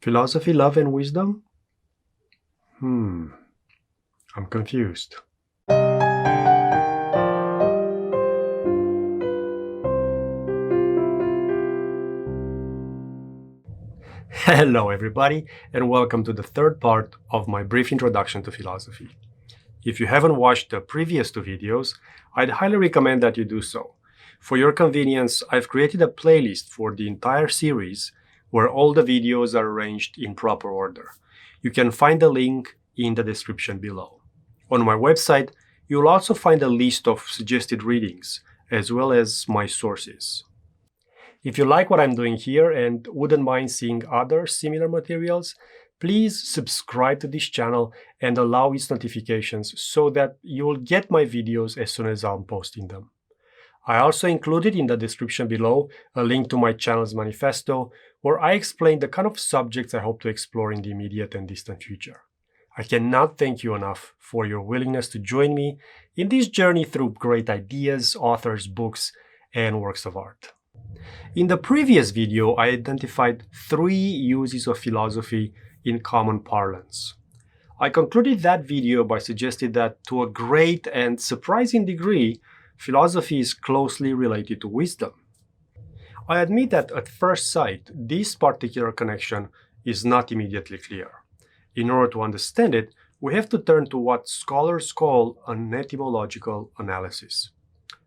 Philosophy, love, and wisdom? I'm confused. Hello everybody, and welcome to the third part of my brief introduction to philosophy. If you haven't watched the previous two videos, I'd highly recommend that you do so. For your convenience, I've created a playlist for the entire series where all the videos are arranged in proper order. You can find the link in the description below. On my website, you'll also find a list of suggested readings, as well as my sources. If you like what I'm doing here and wouldn't mind seeing other similar materials, please subscribe to this channel and allow its notifications so that you'll get my videos as soon as I'm posting them. I also included in the description below a link to my channel's manifesto, where I explain the kind of subjects I hope to explore in the immediate and distant future. I cannot thank you enough for your willingness to join me in this journey through great ideas, authors, books, and works of art. In the previous video, I identified 3 uses of philosophy in common parlance. I concluded that video by suggesting that, to a great and surprising degree, philosophy is closely related to wisdom. I admit that at first sight, this particular connection is not immediately clear. In order to understand it, we have to turn to what scholars call an etymological analysis.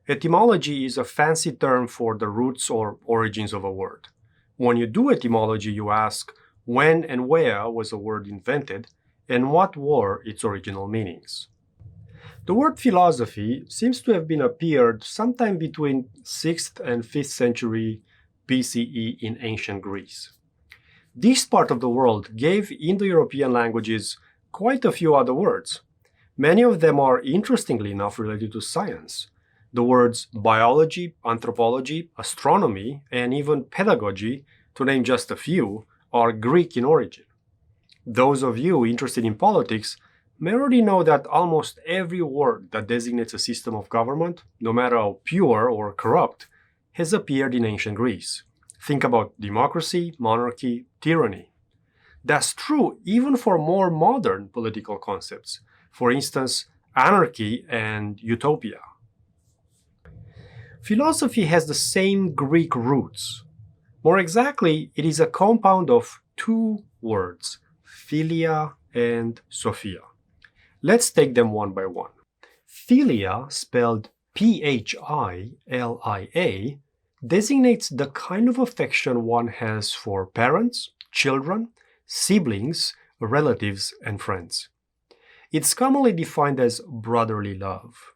Etymology is a fancy term for the roots or origins of a word. When you do etymology, you ask when and where was a word invented, and what were its original meanings. The word philosophy seems to have appeared sometime between 6th and 5th century BCE in ancient Greece. This part of the world gave Indo-European languages quite a few other words. Many of them are, interestingly enough, related to science. The words biology, anthropology, astronomy, and even pedagogy, to name just a few, are Greek in origin. Those of you interested in politics may already know that almost every word that designates a system of government, no matter how pure or corrupt, has appeared in ancient Greece. Think about democracy, monarchy, tyranny. That's true even for more modern political concepts, for instance, anarchy and utopia. Philosophy has the same Greek roots. More exactly, it is a compound of 2 words, Philia and Sophia. Let's take them one by one. Philia, spelled P-H-I-L-I-A, designates the kind of affection one has for parents, children, siblings, relatives, and friends. It's commonly defined as brotherly love.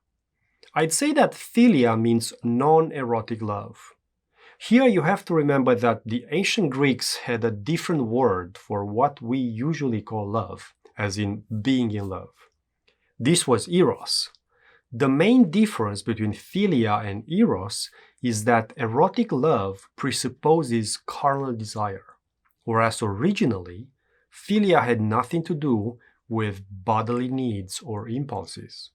I'd say that philia means non-erotic love. Here you have to remember that the ancient Greeks had a different word for what we usually call love, as in being in love. This was eros. The main difference between philia and eros is that erotic love presupposes carnal desire, whereas originally, philia had nothing to do with bodily needs or impulses.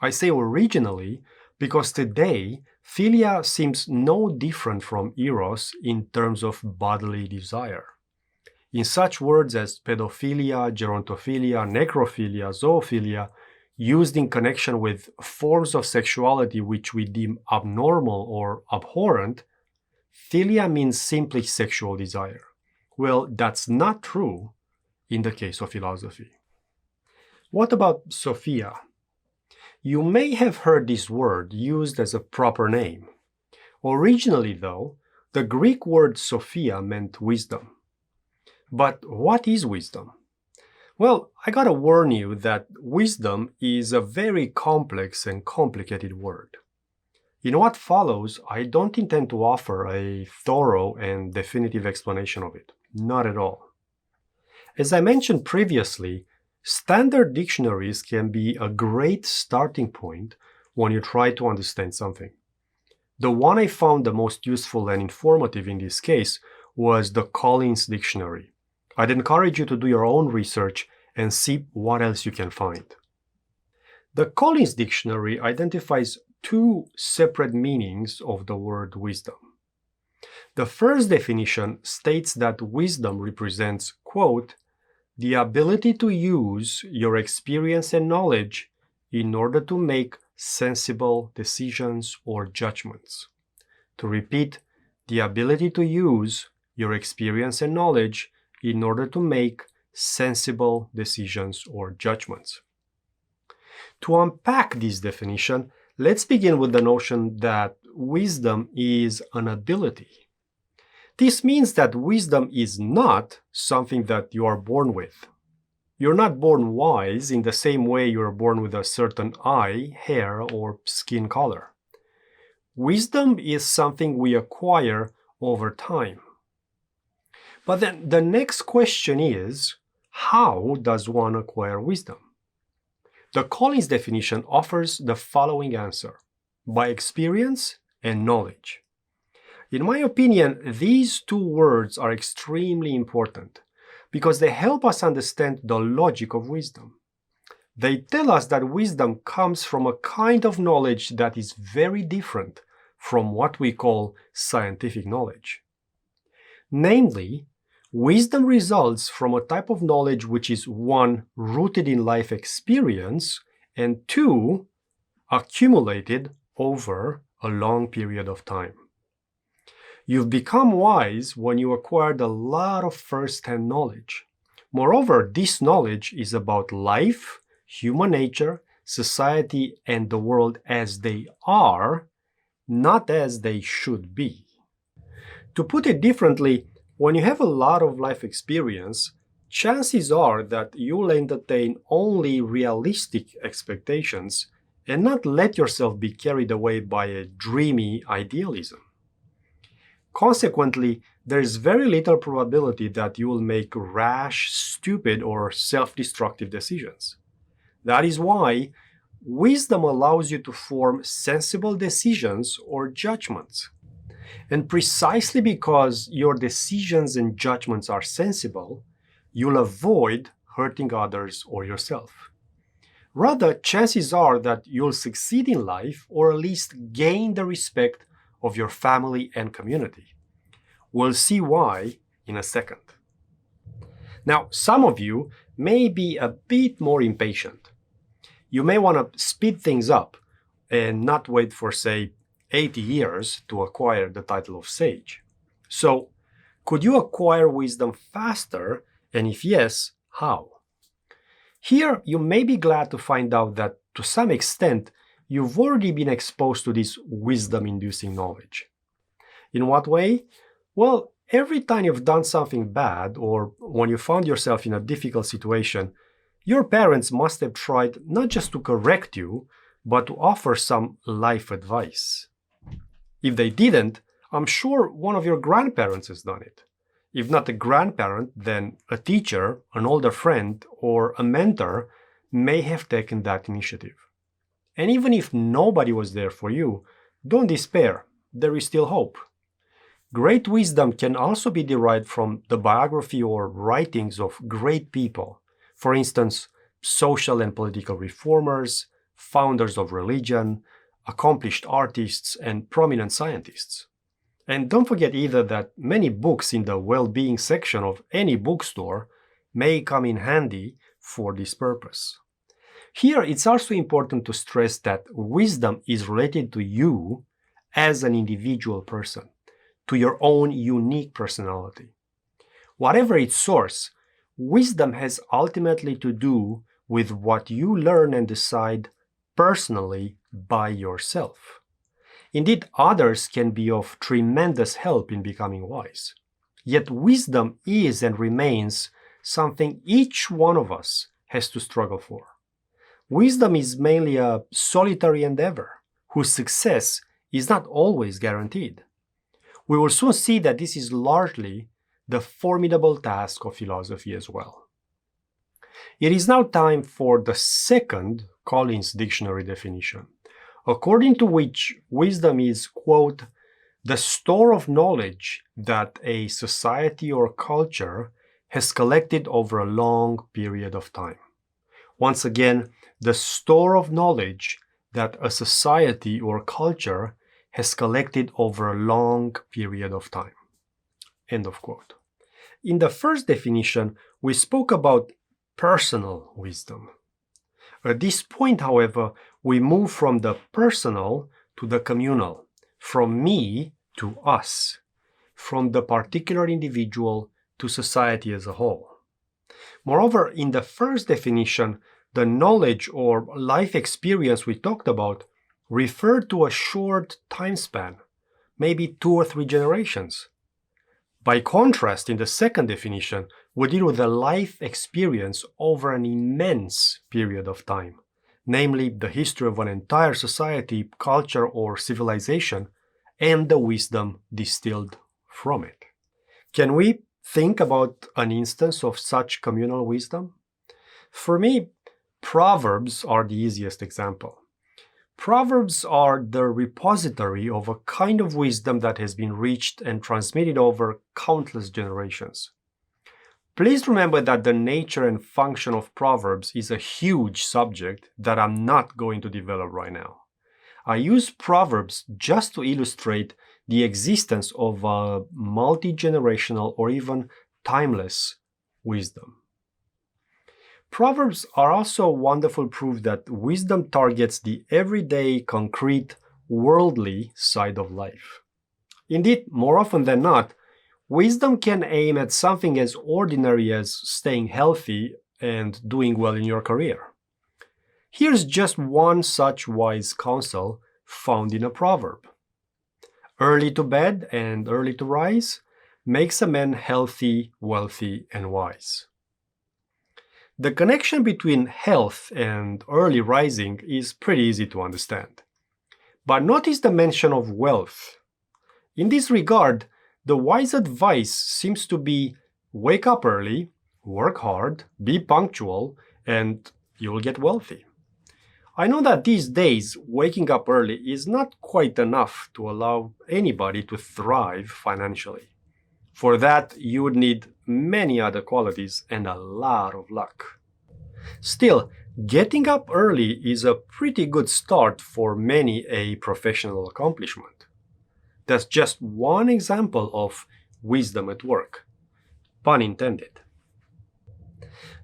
I say originally because today, philia seems no different from eros in terms of bodily desire. In such words as pedophilia, gerontophilia, necrophilia, zoophilia, used in connection with forms of sexuality which we deem abnormal or abhorrent, philia means simply sexual desire. Well, that's not true in the case of philosophy. What about Sophia? You may have heard this word used as a proper name. Originally, though, the Greek word Sophia meant wisdom. But what is wisdom? Well, I gotta warn you that wisdom is a very complex and complicated word. In what follows, I don't intend to offer a thorough and definitive explanation of it. Not at all. As I mentioned previously, standard dictionaries can be a great starting point when you try to understand something. The one I found the most useful and informative in this case was the Collins Dictionary. I'd encourage you to do your own research and see what else you can find. The Collins Dictionary identifies 2 separate meanings of the word wisdom. The first definition states that wisdom represents, quote, the ability to use your experience and knowledge in order to make sensible decisions or judgments. To repeat, the ability to use your experience and knowledge in order to make sensible decisions or judgments. To unpack this definition, let's begin with the notion that wisdom is an ability. This means that wisdom is not something that you are born with. You're not born wise in the same way you're born with a certain eye, hair, or skin color. Wisdom is something we acquire over time. But then the next question is, how does one acquire wisdom? The Collins definition offers the following answer: by experience and knowledge. In my opinion, these two words are extremely important because they help us understand the logic of wisdom. They tell us that wisdom comes from a kind of knowledge that is very different from what we call scientific knowledge. Namely, wisdom results from a type of knowledge which is one, rooted in life experience, and two, accumulated over a long period of time. You've become wise when you acquired a lot of first-hand knowledge. Moreover, this knowledge is about life, human nature, society, and the world as they are, not as they should be. To put it differently, when you have a lot of life experience, chances are that you'll entertain only realistic expectations and not let yourself be carried away by a dreamy idealism. Consequently, there is very little probability that you will make rash, stupid, or self-destructive decisions. That is why wisdom allows you to form sensible decisions or judgments. And precisely because your decisions and judgments are sensible, you'll avoid hurting others or yourself. Rather, chances are that you'll succeed in life or at least gain the respect of your family and community. We'll see why in a second. Now, some of you may be a bit more impatient. You may want to speed things up and not wait for, say, 80 years to acquire the title of sage. So, could you acquire wisdom faster, and if yes, how? Here, you may be glad to find out that, to some extent, you've already been exposed to this wisdom-inducing knowledge. In what way? Well, every time you've done something bad, or when you found yourself in a difficult situation, your parents must have tried not just to correct you, but to offer some life advice. If they didn't, I'm sure one of your grandparents has done it. If not a grandparent, then a teacher, an older friend, or a mentor may have taken that initiative. And even if nobody was there for you, don't despair, there is still hope. Great wisdom can also be derived from the biography or writings of great people. For instance, social and political reformers, founders of religion, accomplished artists, and prominent scientists. And don't forget either that many books in the well-being section of any bookstore may come in handy for this purpose. Here, it's also important to stress that wisdom is related to you as an individual person, to your own unique personality. Whatever its source, wisdom has ultimately to do with what you learn and decide personally by yourself. Indeed, others can be of tremendous help in becoming wise. Yet wisdom is and remains something each one of us has to struggle for. Wisdom is mainly a solitary endeavor, whose success is not always guaranteed. We will soon see that this is largely the formidable task of philosophy as well. It is now time for the second Collins Dictionary definition, according to which wisdom is, quote, the store of knowledge that a society or culture has collected over a long period of time. Once again, the store of knowledge that a society or culture has collected over a long period of time. End of quote. In the first definition, we spoke about personal wisdom. At this point, however, we move from the personal to the communal, from me to us, from the particular individual to society as a whole. Moreover, in the first definition, the knowledge or life experience we talked about referred to a short time span, maybe 2 or 3 generations. By contrast, in the second definition, we deal with a life experience over an immense period of time, namely the history of an entire society, culture, or civilization, and the wisdom distilled from it. Can we think about an instance of such communal wisdom? For me, Proverbs are the easiest example. Proverbs are the repository of a kind of wisdom that has been reached and transmitted over countless generations. Please remember that the nature and function of Proverbs is a huge subject that I'm not going to develop right now. I use Proverbs just to illustrate the existence of a multi-generational or even timeless wisdom. Proverbs are also wonderful proof that wisdom targets the everyday, concrete, worldly side of life. Indeed, more often than not, wisdom can aim at something as ordinary as staying healthy and doing well in your career. Here's just one such wise counsel found in a proverb. Early to bed and early to rise makes a man healthy, wealthy, and wise. The connection between health and early rising is pretty easy to understand. But notice the mention of wealth. In this regard, the wise advice seems to be wake up early, work hard, be punctual, and you'll get wealthy. I know that these days, waking up early is not quite enough to allow anybody to thrive financially. For that, you would need many other qualities and a lot of luck. Still, getting up early is a pretty good start for many a professional accomplishment. That's just one example of wisdom at work. Pun intended.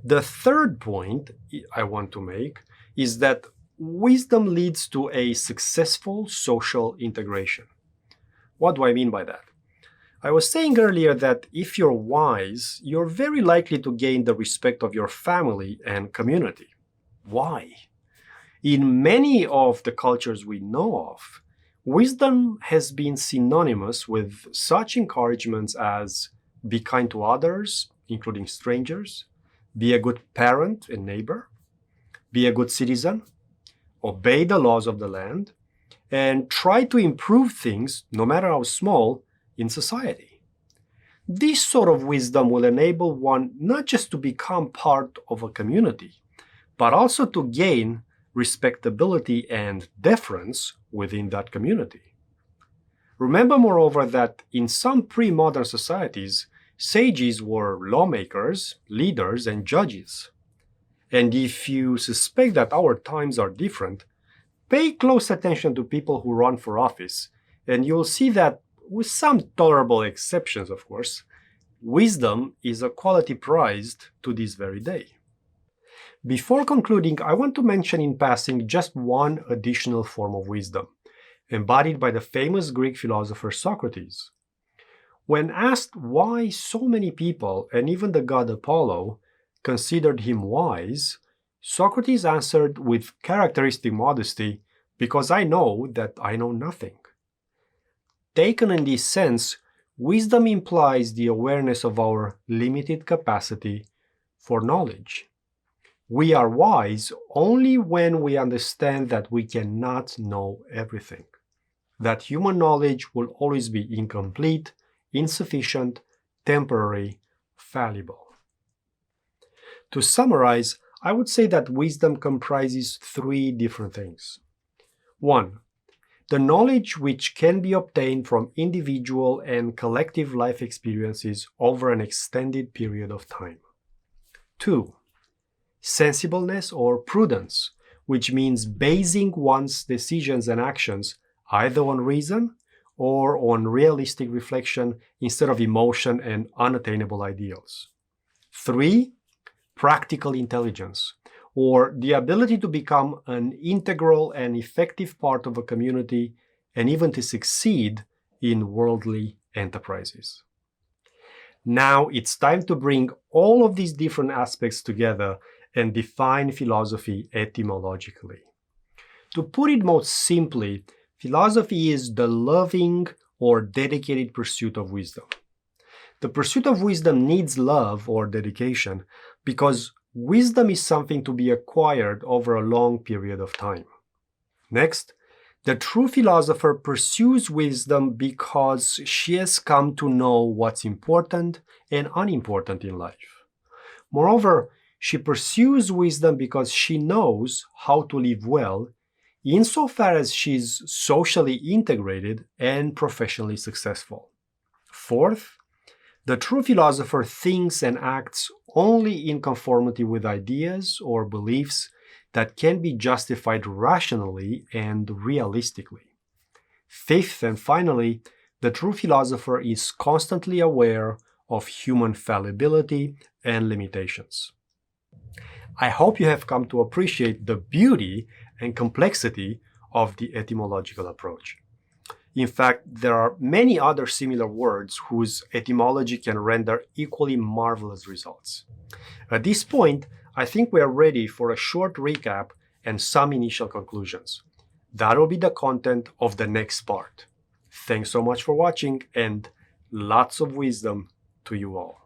The third point I want to make is that wisdom leads to a successful social integration. What do I mean by that? I was saying earlier that if you're wise, you're very likely to gain the respect of your family and community. Why? In many of the cultures we know of, wisdom has been synonymous with such encouragements as be kind to others, including strangers, be a good parent and neighbor, be a good citizen, obey the laws of the land, and try to improve things, no matter how small, in society. This sort of wisdom will enable one not just to become part of a community, but also to gain respectability and deference within that community. Remember, moreover, that in some pre-modern societies, sages were lawmakers, leaders, and judges. And if you suspect that our times are different, pay close attention to people who run for office, and you'll see that, with some tolerable exceptions, of course, wisdom is a quality prized to this very day. Before concluding, I want to mention in passing just one additional form of wisdom, embodied by the famous Greek philosopher Socrates. When asked why so many people, and even the god Apollo, considered him wise, Socrates answered with characteristic modesty, "Because I know that I know nothing." Taken in this sense, wisdom implies the awareness of our limited capacity for knowledge. We are wise only when we understand that we cannot know everything, that human knowledge will always be incomplete, insufficient, temporary, fallible. To summarize, I would say that wisdom comprises 3 different things. 1. The knowledge which can be obtained from individual and collective life experiences over an extended period of time. 2. Sensibleness or prudence, which means basing one's decisions and actions either on reason or on realistic reflection instead of emotion and unattainable ideals. 3. Practical intelligence, or the ability to become an integral and effective part of a community and even to succeed in worldly enterprises. Now it's time to bring all of these different aspects together and define philosophy etymologically. To put it most simply, philosophy is the loving or dedicated pursuit of wisdom. The pursuit of wisdom needs love or dedication because wisdom is something to be acquired over a long period of time. Next, the true philosopher pursues wisdom because she has come to know what's important and unimportant in life. Moreover, she pursues wisdom because she knows how to live well, insofar as she's socially integrated and professionally successful. Fourth, the true philosopher thinks and acts only in conformity with ideas or beliefs that can be justified rationally and realistically. Fifth and finally, the true philosopher is constantly aware of human fallibility and limitations. I hope you have come to appreciate the beauty and complexity of the etymological approach. In fact, there are many other similar words whose etymology can render equally marvelous results. At this point, I think we are ready for a short recap and some initial conclusions. That will be the content of the next part. Thanks so much for watching and lots of wisdom to you all.